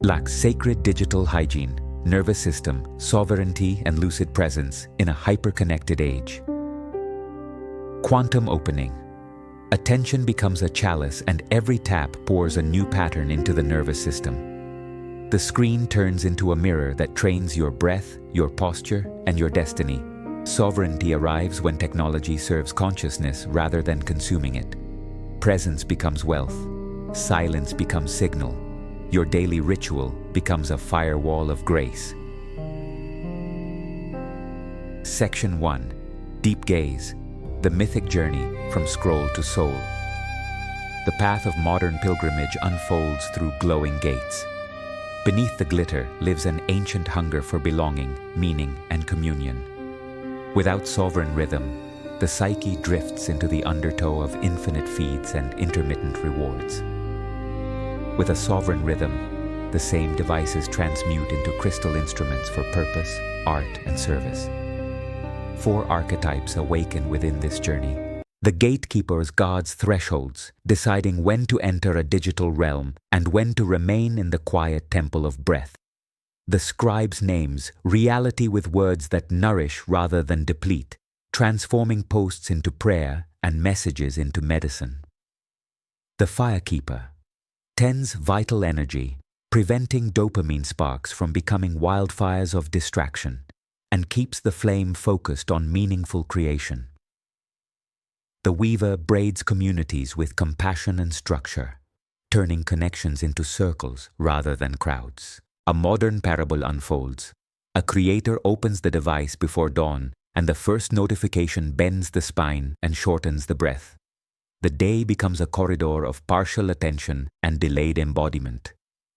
lacks sacred digital hygiene, nervous system, sovereignty, and lucid presence in a hyper-connected age. Quantum opening. Attention becomes a chalice and every tap pours a new pattern into the nervous system. The screen turns into a mirror that trains your breath, your posture, and your destiny. Sovereignty arrives when technology serves consciousness rather than consuming it. Presence becomes wealth. Silence becomes signal. Your daily ritual becomes a firewall of grace. Section 1. Deep Gaze. The mythic journey from scroll to soul. The path of modern pilgrimage unfolds through glowing gates. Beneath the glitter lives an ancient hunger for belonging, meaning, and communion. Without sovereign rhythm, the psyche drifts into the undertow of infinite feeds and intermittent rewards. With a sovereign rhythm, the same devices transmute into crystal instruments for purpose, art, and service. 4 archetypes awaken within this journey. The gatekeepers guards thresholds, deciding when to enter a digital realm and when to remain in the quiet temple of breath. The scribes names reality with words that nourish rather than deplete, transforming posts into prayer and messages into medicine. The firekeeper tends vital energy, preventing dopamine sparks from becoming wildfires of distraction, and keeps the flame focused on meaningful creation. The weaver braids communities with compassion and structure, turning connections into circles rather than crowds. A modern parable unfolds. A creator opens the device before dawn, and the first notification bends the spine and shortens the breath. The day becomes a corridor of partial attention and delayed embodiment.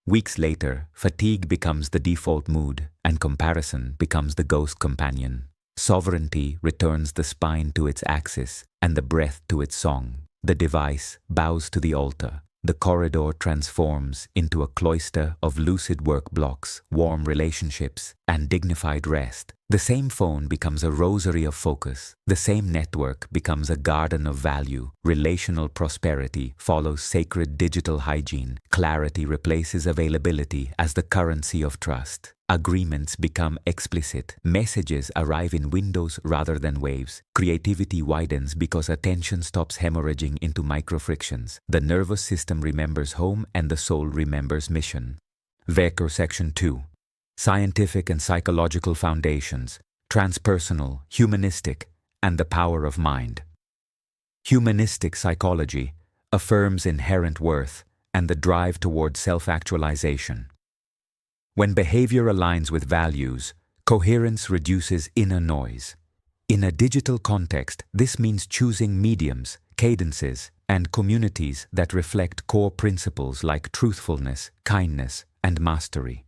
Weeks later, fatigue becomes the default mood, and comparison becomes the ghost companion. Sovereignty returns the spine to its axis and the breath to its song. The device bows to the altar. The corridor transforms into a cloister of lucid work blocks, warm relationships, and dignified rest. The same phone becomes a rosary of focus. The same network becomes a garden of value. Relational prosperity follows sacred digital hygiene. Clarity replaces availability as the currency of trust. Agreements become explicit. Messages arrive in windows rather than waves. Creativity widens because attention stops hemorrhaging into microfrictions. The nervous system remembers home and the soul remembers mission. Vector Section 2. Scientific and psychological foundations, transpersonal, humanistic, and the power of mind. Humanistic psychology affirms inherent worth and the drive toward self-actualization. When behavior aligns with values, coherence reduces inner noise. In a digital context, this means choosing mediums, cadences, and communities that reflect core principles like truthfulness, kindness, and mastery.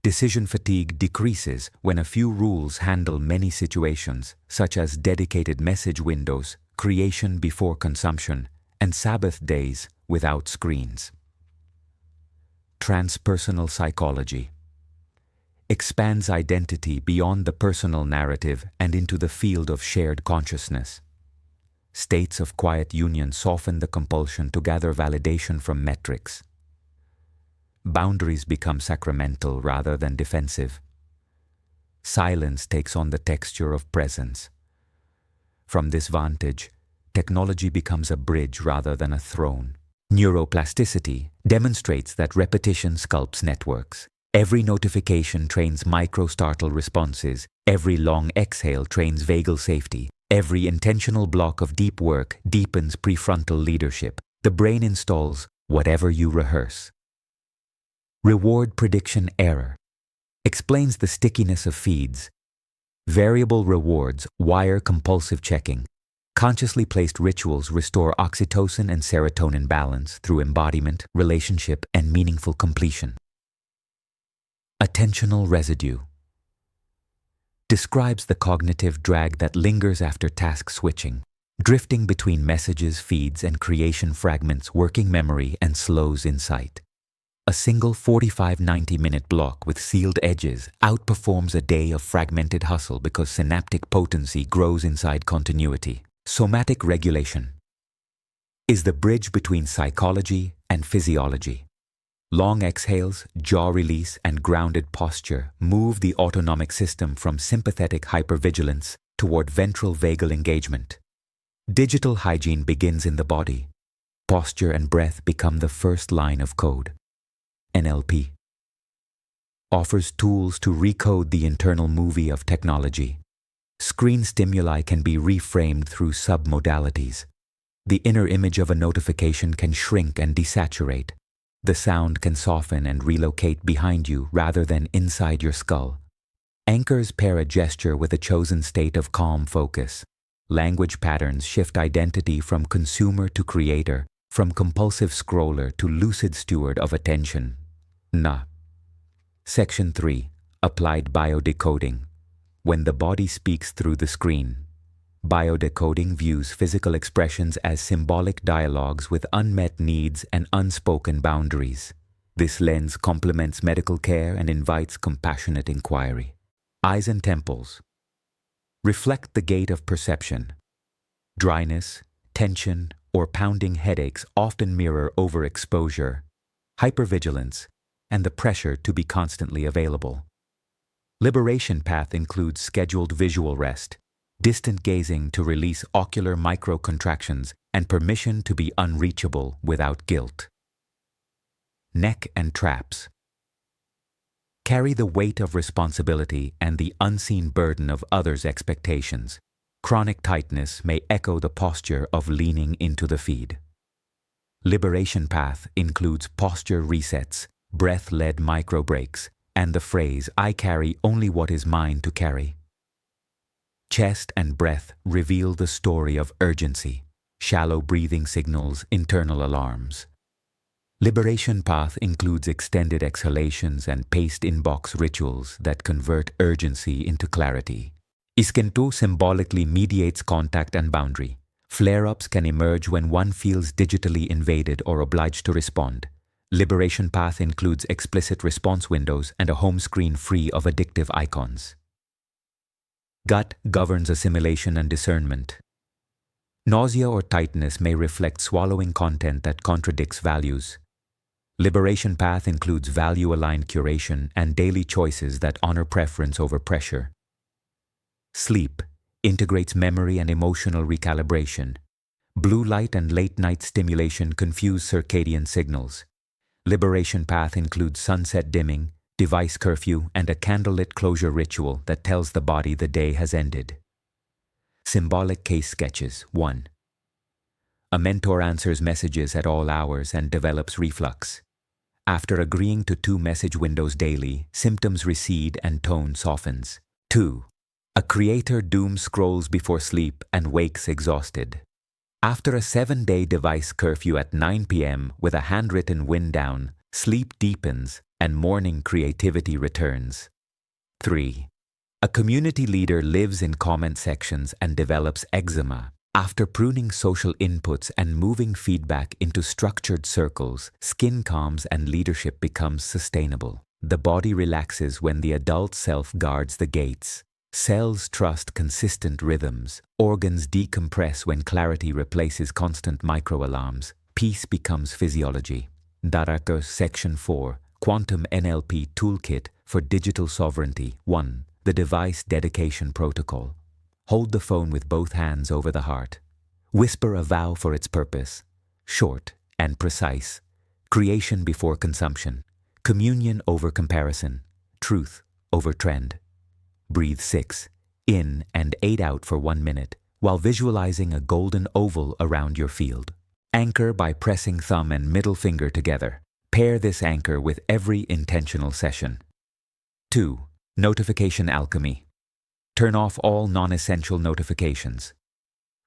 Decision fatigue decreases when a few rules handle many situations, such as dedicated message windows, creation before consumption, and Sabbath days without screens. Transpersonal psychology expands identity beyond the personal narrative and into the field of shared consciousness. States of quiet union soften the compulsion to gather validation from metrics. Boundaries become sacramental rather than defensive. Silence takes on the texture of presence. From this vantage, technology becomes a bridge rather than a throne. Neuroplasticity demonstrates that repetition sculpts networks. Every notification trains micro-startle responses. Every long exhale trains vagal safety. Every intentional block of deep work deepens prefrontal leadership. The brain installs whatever you rehearse. Reward prediction error explains the stickiness of feeds. Variable rewards wire compulsive checking. Consciously placed rituals restore oxytocin and serotonin balance through embodiment, relationship, and meaningful completion. Attentional residue describes the cognitive drag that lingers after task switching, drifting between messages, feeds, and creation fragments, working memory, and slows insight. A single 45-90-minute block with sealed edges outperforms a day of fragmented hustle because synaptic potency grows inside continuity. Somatic regulation is the bridge between psychology and physiology. Long exhales, jaw release, and grounded posture move the autonomic system from sympathetic hypervigilance toward ventral vagal engagement. Digital hygiene begins in the body. Posture and breath become the first line of code. NLP offers tools to recode the internal movie of technology. Screen stimuli can be reframed through submodalities. The inner image of a notification can shrink and desaturate. The sound can soften and relocate behind you rather than inside your skull. Anchors pair a gesture with a chosen state of calm focus. Language patterns shift identity from consumer to creator, from compulsive scroller to lucid steward of attention. Section 3. Applied biodecoding. When the body speaks through the screen. Biodecoding views physical expressions as symbolic dialogues with unmet needs and unspoken boundaries. This lens complements medical care and invites compassionate inquiry. Eyes and temples reflect the gate of perception. Dryness, tension, or pounding headaches often mirror overexposure, hypervigilance, and the pressure to be constantly available. Liberation path includes scheduled visual rest, distant gazing to release ocular microcontractions, and permission to be unreachable without guilt. Neck and traps carry the weight of responsibility and the unseen burden of others' expectations. Chronic tightness may echo the posture of leaning into the feed. Liberation path includes posture resets, breath-led micro-breaks, and the phrase, "I carry only what is mine to carry." Chest and breath reveal the story of urgency. Shallow breathing signals internal alarms. Liberation path includes extended exhalations and paced inbox rituals that convert urgency into clarity. Iskentu symbolically mediates contact and boundary. Flare-ups can emerge when one feels digitally invaded or obliged to respond. Liberation path includes explicit response windows and a home screen free of addictive icons. Gut governs assimilation and discernment. Nausea or tightness may reflect swallowing content that contradicts values. Liberation path includes value-aligned curation and daily choices that honor preference over pressure. Sleep integrates memory and emotional recalibration. Blue light and late-night stimulation confuse circadian signals. Liberation path includes sunset dimming, device curfew, and a candlelit closure ritual that tells the body the day has ended. Symbolic case sketches. 1. A mentor answers messages at all hours and develops reflux. After agreeing to 2 message windows daily, symptoms recede and tone softens. 2. A creator doom scrolls before sleep and wakes exhausted. After a 7-day device curfew at 9 p.m. with a handwritten wind down, sleep deepens and morning creativity returns. 3. A community leader lives in comment sections and develops eczema. After pruning social inputs and moving feedback into structured circles, skin calms and leadership becomes sustainable. The body relaxes when the adult self guards the gates. Cells trust consistent rhythms. Organs decompress when clarity replaces constant micro-alarms. Peace becomes physiology. Lightworkers Section 4, Quantum NLP Toolkit for Digital Sovereignty. 1. The Device Dedication Protocol. Hold the phone with both hands over the heart. Whisper a vow for its purpose. Short and precise. Creation before consumption. Communion over comparison. Truth over trend. Breathe 6 in and 8 out for 1 minute while visualizing a golden oval around your field. Anchor by pressing thumb and middle finger together. Pair this anchor with every intentional session. 2. Notification alchemy. Turn off all non-essential notifications.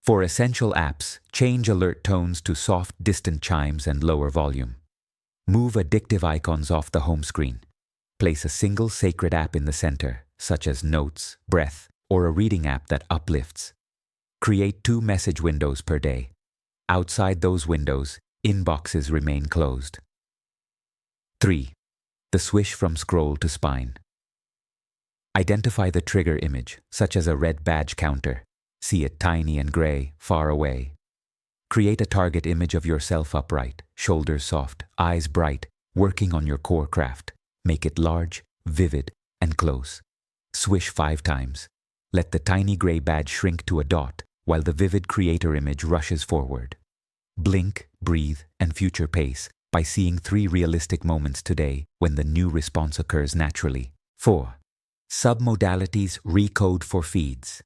For essential apps, change alert tones to soft, distant chimes and lower volume. Move addictive icons off the home screen. Place a single sacred app in the center, such as Notes, Breath, or a reading app that uplifts. Create 2 message windows per day. Outside those windows, inboxes remain closed. 3. The swish from scroll to spine. Identify the trigger image, such as a red badge counter. See it tiny and gray, far away. Create a target image of yourself upright, shoulders soft, eyes bright, Working on your core craft. Make it large, vivid, and close. Swish 5 times. Let the tiny gray badge shrink to a dot while the vivid creator image rushes forward. Blink, breathe, and future pace by seeing 3 realistic moments today when the new response occurs naturally. 4. Submodalities recode for feeds.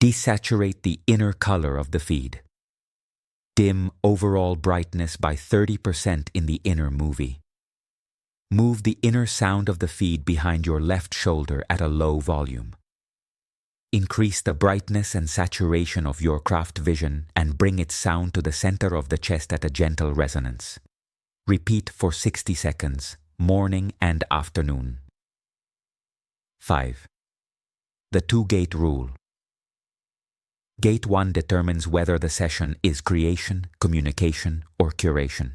Desaturate the inner color of the feed. Dim overall brightness by 30% in the inner movie. Move the inner sound of the feed behind your left shoulder at a low volume. Increase the brightness and saturation of your craft vision and bring its sound to the center of the chest at a gentle resonance. Repeat for 60 seconds, morning and afternoon. 5. The 2-gate rule. Gate 1 determines whether the session is creation, communication, or curation.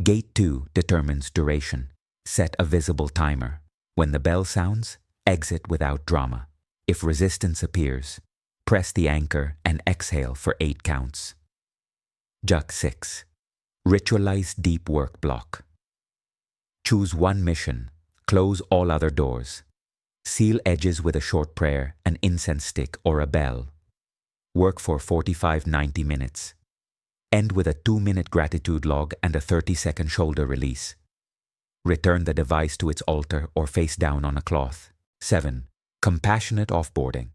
Gate 2 determines duration. Set a visible timer. When the bell sounds, exit without drama. If resistance appears, press the anchor and exhale for 8 counts. Juk 6. Ritualize deep work block. Choose one mission. Close all other doors. Seal edges with a short prayer, an incense stick, or a bell. Work for 45-90 minutes. End with a 2-minute gratitude log and a 30-second shoulder release. Return the device to its altar or face down on a cloth. 7. Compassionate offboarding.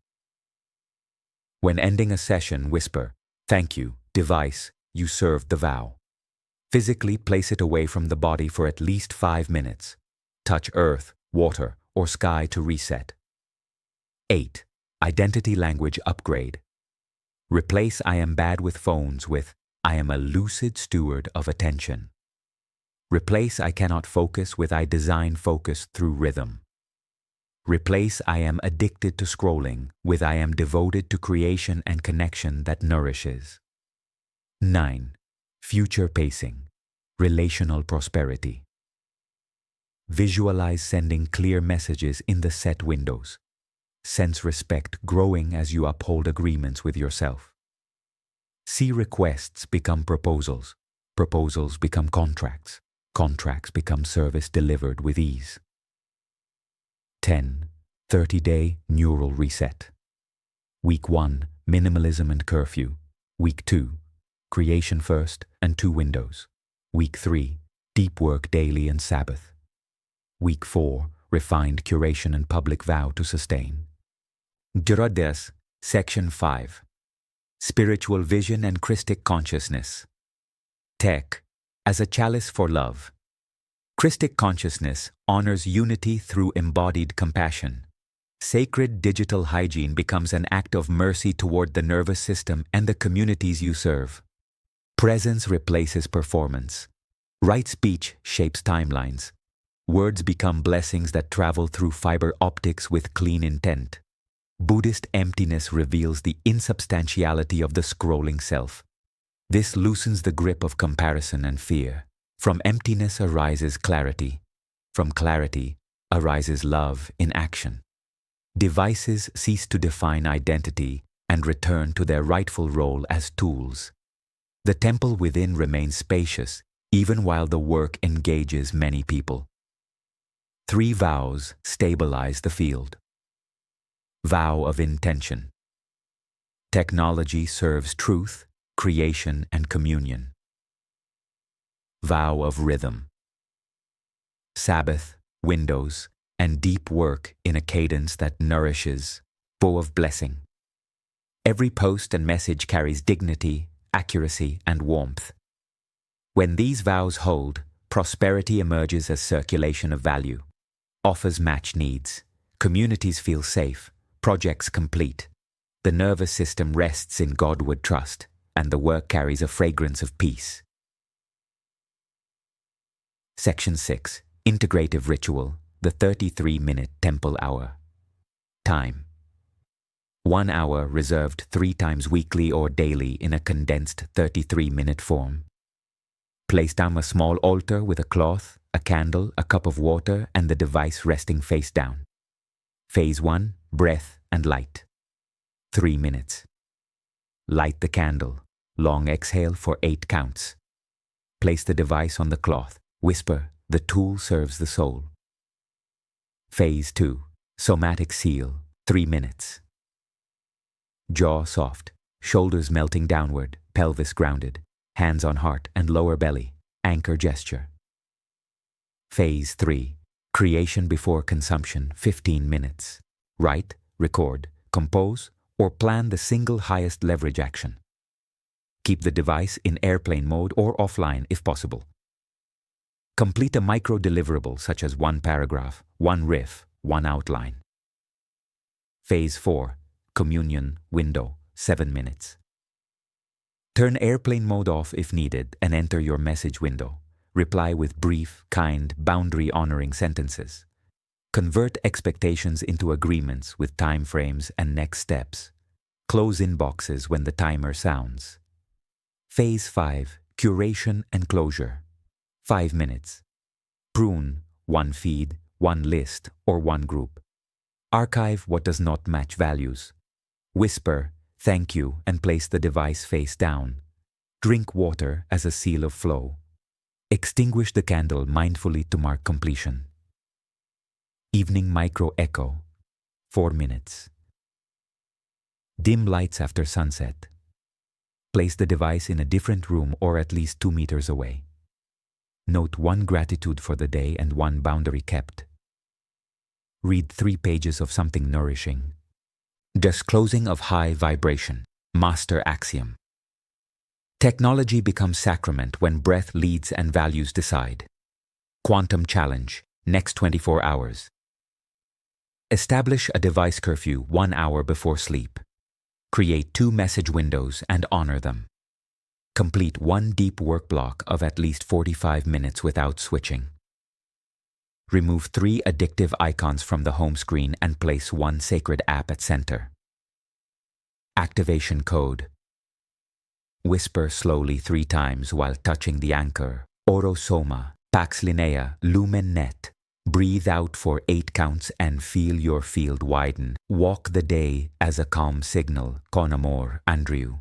When ending a session, whisper, "Thank you, device, you served the vow." Physically place it away from the body for at least 5 minutes. Touch earth, water, or sky to reset. 8. Identity language upgrade. Replace "I am bad with phones" with "I am a lucid steward of attention." Replace "I cannot focus" with "I design focus through rhythm." Replace "I am addicted to scrolling" with "I am devoted to creation and connection that nourishes." 9. Future pacing. Relational prosperity. Visualize sending clear messages in the set windows. Sense respect growing as you uphold agreements with yourself. See requests become proposals. Proposals become contracts. Contracts become service delivered with ease. 10. 30-day neural reset. Week 1, minimalism and curfew. Week 2, creation first and 2 windows. Week 3, deep work daily and Sabbath. Week 4, refined curation and public vow to sustain. Gerardes, Section 5. Spiritual vision and Christic consciousness. Tech, as a chalice for love. Christic consciousness honors unity through embodied compassion. Sacred digital hygiene becomes an act of mercy toward the nervous system and the communities you serve. Presence replaces performance. Right speech shapes timelines. Words become blessings that travel through fiber optics with clean intent. Buddhist emptiness reveals the insubstantiality of the scrolling self. This loosens the grip of comparison and fear. From emptiness arises clarity. From clarity arises love in action. Devices cease to define identity and return to their rightful role as tools. The temple within remains spacious, even while the work engages many people. 3 vows stabilize the field. Vow of intention. Technology serves truth, creation, and communion. Vow of rhythm. Sabbath, windows, and deep work in a cadence that nourishes. Bow of blessing. Every post and message carries dignity, accuracy, and warmth. When these vows hold, prosperity emerges as circulation of value. Offers match needs. Communities feel safe. Projects complete. The nervous system rests in Godward trust, and the work carries a fragrance of peace. Section 6. Integrative Ritual, the 33-minute temple hour. Time. 1 hour reserved 3 times weekly or daily in a condensed 33-minute form. Place down a small altar with a cloth, a candle, a cup of water, and the device resting face down. Phase 1, breath and light. 3 minutes. Light the candle. Long exhale for 8 counts. Place the device on the cloth. Whisper, the tool serves the soul. Phase 2. Somatic seal, 3 minutes. Jaw soft, shoulders melting downward, pelvis grounded, hands on heart and lower belly, anchor gesture. Phase 3. Creation before consumption, 15 minutes. Write, record, compose, or plan the single highest leverage action. Keep the device in airplane mode or offline if possible. Complete a micro-deliverable such as 1 paragraph, 1 riff, 1 outline. Phase 4. Communion window, 7 minutes. Turn airplane mode off if needed and enter your message window. Reply with brief, kind, boundary-honoring sentences. Convert expectations into agreements with time frames and next steps. Close inboxes when the timer sounds. Phase 5. Curation and closure. 5 minutes. Prune, 1 feed, 1 list, or 1 group. Archive what does not match values. Whisper, thank you, and place the device face down. Drink water as a seal of flow. Extinguish the candle mindfully to mark completion. Evening micro echo, 4 minutes. Dim lights after sunset. Place the device in a different room or at least 2 meters away. Note 1 gratitude for the day and 1 boundary kept. Read 3 pages of something nourishing. Disclosing of high vibration, master axiom. Technology becomes sacrament when breath leads and values decide. Quantum challenge, next 24 hours. Establish a device curfew 1 hour before sleep. Create 2 message windows and honor them. Complete 1 deep work block of at least 45 minutes without switching. Remove 3 addictive icons from the home screen and place 1 sacred app at center. Activation code. Whisper slowly 3 times while touching the anchor. Oro Soma, Pax Linea, Lumen Net. Breathe out for 8 counts and feel your field widen. Walk the day as a calm signal. Con amor, Andrew.